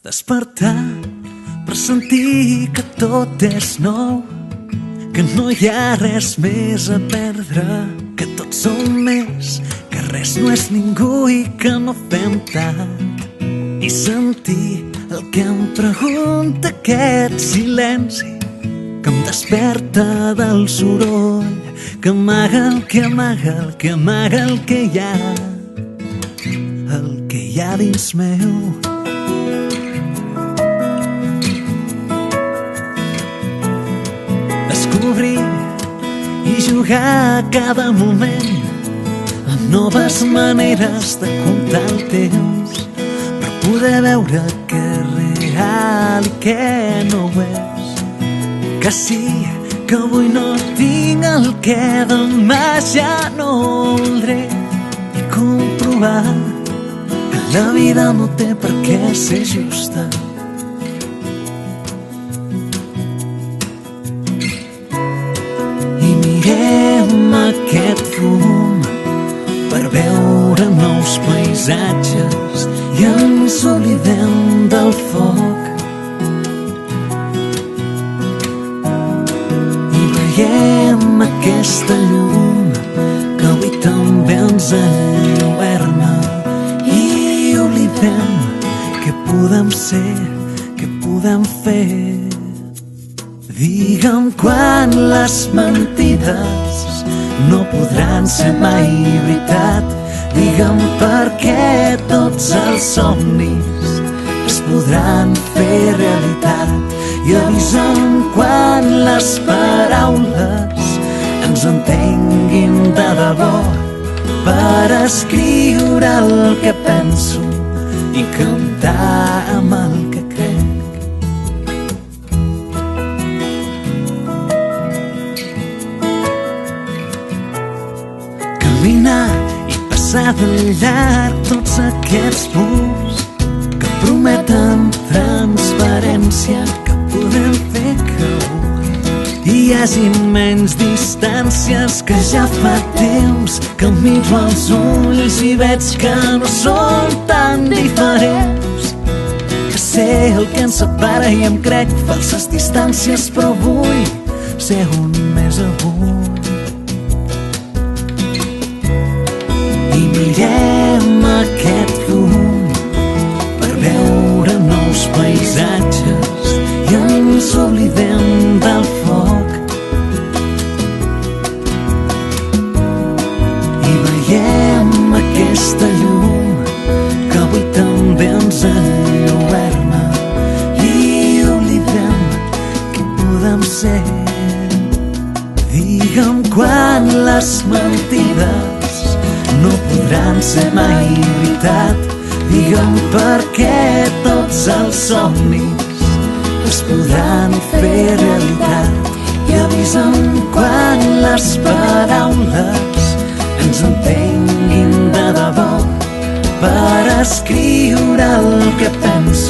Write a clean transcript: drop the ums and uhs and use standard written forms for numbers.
Despertar per sentir que tot és nou, que no hi ha res més a perdre, que tots som més, que res no és ningú i que no fem tard. I sentir el que em pregunta aquest silenci que em desperta del soroll, que amaga el que amaga, el que amaga el que hi ha dins meu. Descobrir i jugar cada moment a noves maneres de comptar el temps per poder veure què és real i què no ho és, que sí, que avui no tinc el que demà ja no voldré, i comprovar que la vida no té per què ser justa. Mirem aquest fum per veure nous paisatges i ens oblidem del foc. I veiem aquesta llum que avui també ens enlluerna i oblidem què podem ser, què podem fer. Digue'm quan les mentides no podran ser mai veritat. Digue'm per què tots els somnis es podran fer realitat. I avisa'm quan les paraules ens entenguin de debò per escriure el que penso i cantar amb el que crec. Caminar i passar de llarg tots aquests murs que prometen transparència, que podem fer que avui hi hagi menys distàncies, que ja fa temps que em miro als ulls i veig que no som tan diferents, que sé el que ens separa i em crec falses distàncies, però vull ser un més avui. I mirem aquest fum per veure nous paisatges i ens oblidem del foc. I veiem aquesta llum que avui també ens enlluerna i oblidem què podem ser. Digue'm quan les mentides no podran ser mai veritat. Digue'm per què tots els somnis es podran fer realitat. I avisa'm quan les paraules ens entenguin de debò per escriure el que penso